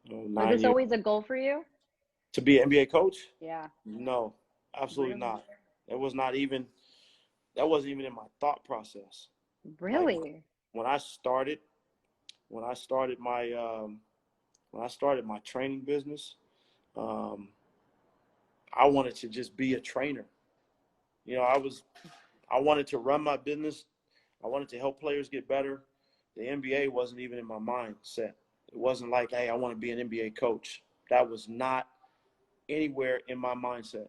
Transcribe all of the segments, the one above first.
Was 9 this years. always a goal for you? To be an NBA coach? Yeah. No, absolutely Really? not. It was not even, that wasn't even in my thought process. Like Really? when I started, when I started my, when I started my training business, um, I wanted to just be a trainer. I wanted to run my business. I wanted to help players get better. The NBA wasn't even in my mindset. It wasn't like, hey, I want to be an NBA coach. That was not anywhere in my mindset.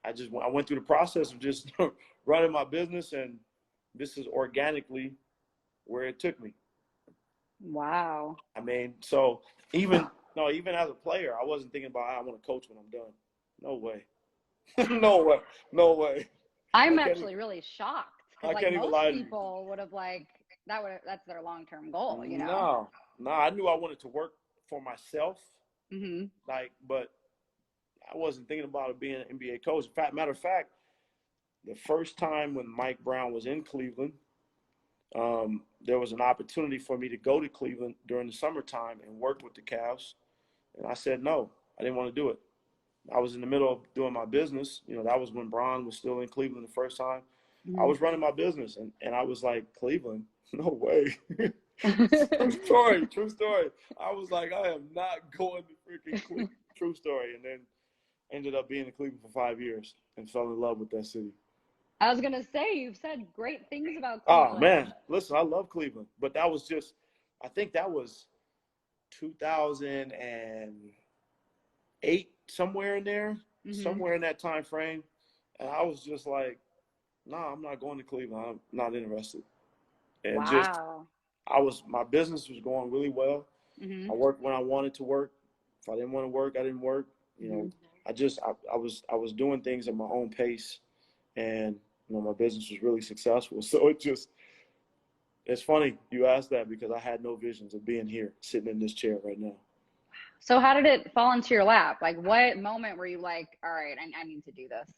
I went through the process of just running my business, and this is organically where it took me. Wow. I mean, so even no, even as a player, I wasn't thinking about I want to coach when I'm done. No way, no way, no way. I'm I can't. actually really shocked because I like can't even most lie to you. people would have like that's their long-term goal, you know? No, no. I knew I wanted to work for myself, Hmm. but I wasn't thinking about it being an NBA coach. In fact, matter of fact, the first time when Mike Brown was in Cleveland, there was an opportunity for me to go to Cleveland during the summertime and work with the Cavs. And I said no, I didn't want to do it. I was in the middle of doing my business. That was when Bron was still in Cleveland the first time. I Hmm. was running my business, and I was like, Cleveland? No way. True story, true story. I was like, I am not going to freaking Cleveland. True story. And then ended up being in Cleveland for 5 years and fell in love with that city. I was gonna say you've said great things about Oh Cleveland. man, listen, I love Cleveland, but that was just, I think that was 2008, somewhere in there, Hmm. somewhere in that time frame, and I was just like, nah, I'm not going to Cleveland. I'm not interested. And just, Wow. my business was going really well. Hmm. I worked when I wanted to work. If I didn't want to work, I didn't work. You know, Hmm. I was doing things at my own pace, and my business was really successful. So it's funny you asked that because I had no visions of being here, sitting in this chair right now. So how did it fall into your lap? Like what moment were you like, all right, I need to do this?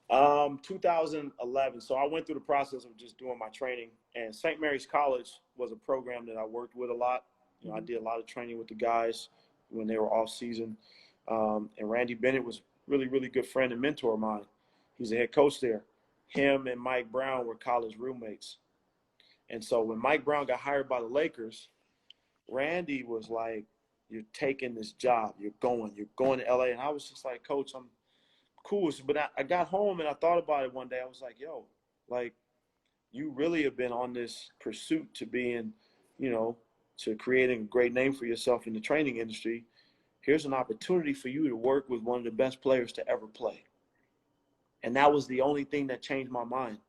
2011. So I went through the process of just doing my training, and St. Mary's College was a program that I worked with a lot. I Hmm. did a lot of training with the guys when they were off season. And Randy Bennett was really, really good friend and mentor of mine. He's a head coach there. Him and Mike Brown were college roommates. And so when Mike Brown got hired by the Lakers, Randy was like, "You're taking this job. You're going to LA." And I was just like, "Coach, I'm cool." But I got home and I thought about it one day. I was like, yo, like, you really have been on this pursuit to being, you know, to creating a great name for yourself in the training industry. Here's an opportunity for you to work with one of the best players to ever play. And that was the only thing that changed my mind,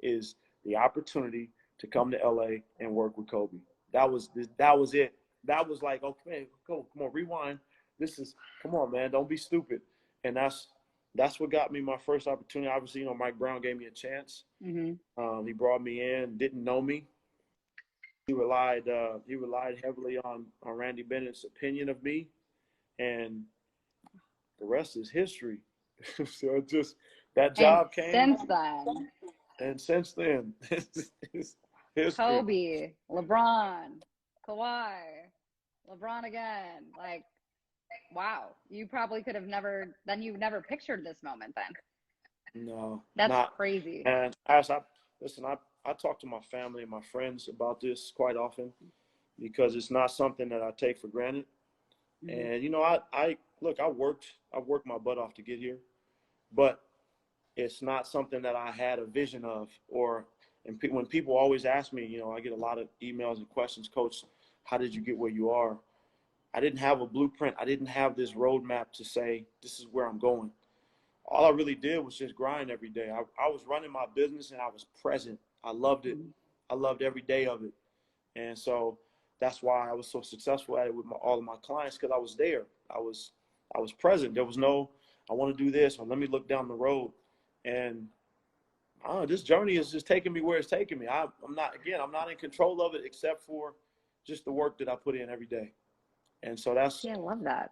is the opportunity to come to LA and work with Kobe. That was it. That was like, okay, go, come on, rewind. This is, come on, man, don't be stupid. And that's what got me my first opportunity. Obviously, Mike Brown gave me a chance. Hmm. He brought me in, didn't know me. He relied heavily on Randy Bennett's opinion of me, and the rest is history. So it just, that And job came, since then, and since then, it's history. Kobe, LeBron, Kawhi, LeBron again. Like, wow, you probably could have never, then you've never pictured this moment then. No, That's not. crazy. And as I listen, I talk to my family and my friends about this quite often because it's not something that I take for granted. Hmm. And I look, I worked my butt off to get here, but it's not something that I had a vision of. When people always ask me, I get a lot of emails and questions, Coach, how did you get where you are? I didn't have a blueprint. I didn't have this roadmap to say this is where I'm going. All I really did was just grind every day. I was running my business and I was present. I loved it. Hmm. I loved every day of it. And so that's why I was so successful at it with all of my clients, because I was there. I was present. There was no, I want to do this, or let me look down the road. And I don't know, this journey is just taking me where it's taking me. I'm not in control of it except for just the work that I put in every day. And so that's See, I love that.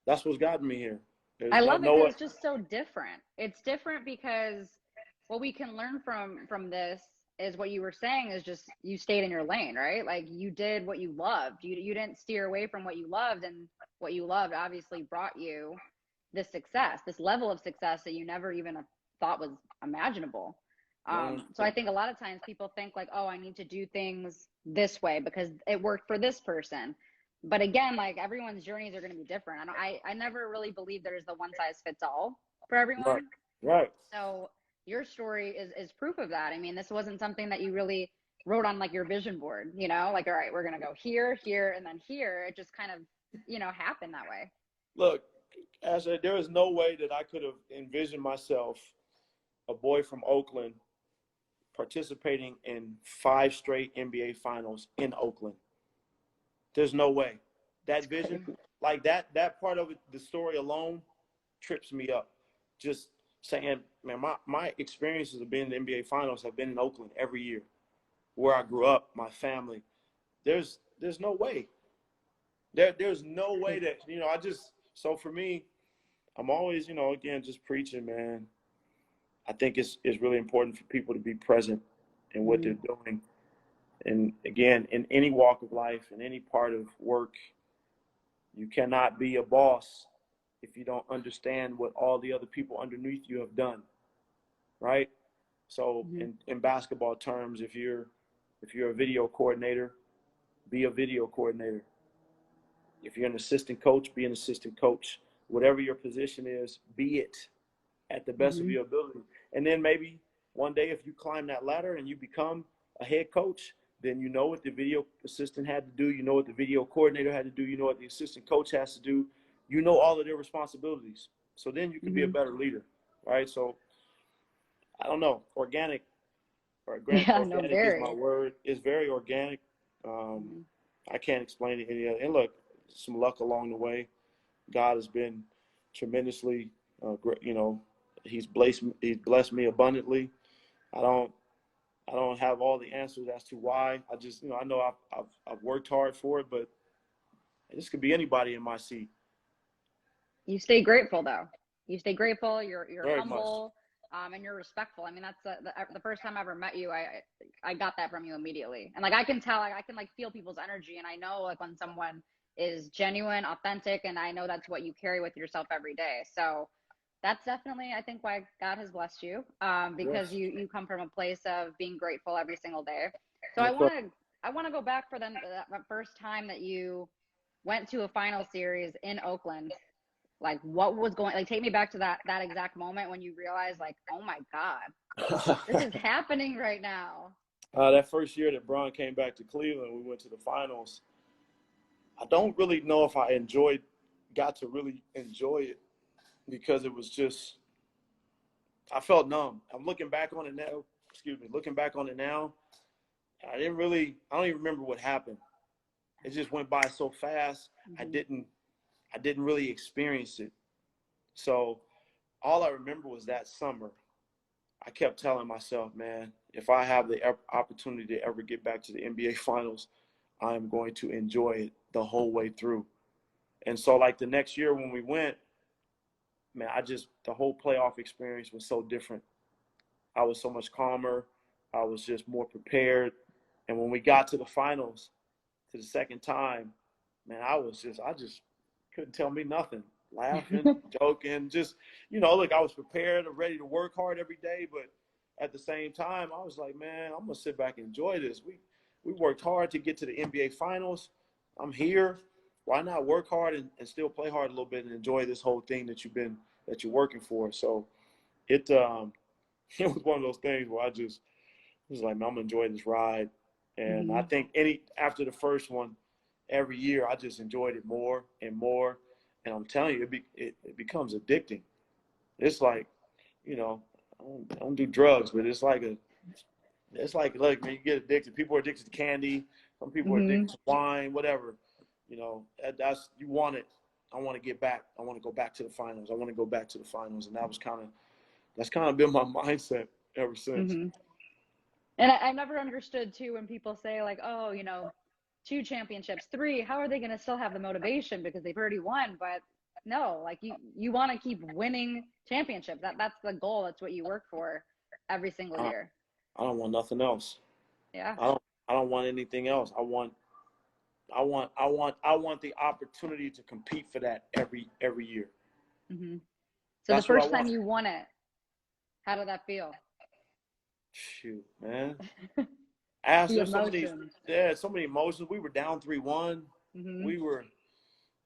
that's what's gotten me here. I There's no love it because no it's just so different. It's different because what we can learn from this is what you were saying is just you stayed in your lane, right? Like you did what you loved. You didn't steer away from what you loved, and what you loved obviously brought you this success, this level of success that you never even thought was imaginable. So I think a lot of times people think like, oh, I need to do things this way because it worked for this person. But again, like everyone's journeys are going to be different. I never really believe there's the one size fits all for Right. everyone. Right. So your story is proof of that. I mean, this wasn't something that you really wrote on like your vision board, you know, like, all right, we're going to go here, here, and then here. It just kind of, happened that way. Look, as there is no way that I could have envisioned myself, a boy from Oakland, participating in 5 straight NBA finals in Oakland. There's no way. That vision, like that part of it, the story alone trips me up. Just saying, man, my experiences of being in the NBA finals have been in Oakland every year, where I grew up, my family. There's no way. There's no way that, so for me, I'm always, again, just preaching, man. I think it's really important for people to be present in what they're doing. And again, in any walk of life, in any part of work, you cannot be a boss if you don't understand what all the other people underneath you have done, right? So in basketball terms, if you're a video coordinator, be a video coordinator. If you're an assistant coach, be an assistant coach. Whatever your position is, be it at the best of your ability. And then maybe one day if you climb that ladder and you become a head coach, then you know what the video assistant had to do. You know what the video coordinator had to do. You know what the assistant coach has to do. You know all of their responsibilities. So then you can be a better leader, right? So I don't know, organic Yeah, no, organic is my very. word. It's very organic. I can't explain it any other. And look, some luck along the way. God has been tremendously great. He's blessed me abundantly. I don't have all the answers as to why. I just, I know I've worked hard for it, but this could be anybody in my seat. You stay grateful though. You stay grateful. You're Very much. humble, and you're respectful. I mean, that's the first time I ever met you. I got that from you immediately, and like I can tell, like, I can like feel people's energy, and I know like when someone is genuine, authentic, and I know that's what you carry with yourself every day. So that's definitely, I think, why God has blessed you, because Yes. you come from a place of being grateful every single day. So No I want to go back for that first time that you went to a final series in Oakland. Like what was going, like take me back to that exact moment when you realized like, oh my God, this is happening right now. that first year that Bron came back to Cleveland, we went to the finals. I don't really know if I got to really enjoy it because it was just, I felt numb. I'm looking back on it now. Excuse me. Looking back on it now, I don't even remember what happened. It just went by so fast. I didn't really experience it. So all I remember was that summer. I kept telling myself, man, if I have the opportunity to ever get back to the NBA finals, I'm going to enjoy it the whole way through. And so like the next year when we went, man, the whole playoff experience was so different. I was so much calmer. I was just more prepared. And when we got to the finals, to the second time, man, I just couldn't tell me nothing. Laughing, joking, just, look, I was prepared and ready to work hard every day. But at the same time, I was like, man, I'm going to sit back and enjoy this. We worked hard to get to the NBA finals. I'm here. Why not work hard and still play hard a little bit and enjoy this whole thing that you're working for? So it it was one of those things where I just was like, man, I'm gonna enjoy this ride. And I think after the first one, every year I just enjoyed it more and more. And I'm telling you, it becomes addicting. It's like, I don't do drugs, but look, man, you get addicted. People are addicted to candy. Some people are addicted to wine, whatever. That's you want it. I want to get back. I want to go back to the finals. I want to go back to the finals. And that's kind of been my mindset ever since. And I've never understood too when people say like, oh, 2 championships, 3, how are they going to still have the motivation because they've already won? But no, like you want to keep winning championships. That's the goal. That's what you work for every single year. I don't want nothing else. Yeah. I don't want anything else. I want the opportunity to compete for that every year. Hmm. So the That's what I first time want. you won it, how did that feel? Shoot, man. Ask The there's so many emotions. so many emotions. We were down 3-1. Hmm. We were,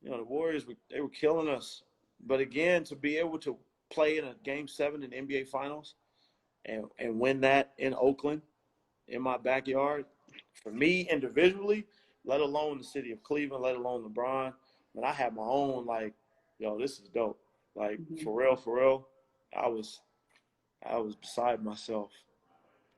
the Warriors, they were killing us. But again, to be able to play in a game 7 in the NBA finals and win that in Oakland in my backyard, for me individually, let alone the city of Cleveland, let alone LeBron, but I had my own like, this is dope. Like Hmm. for real, I was beside myself.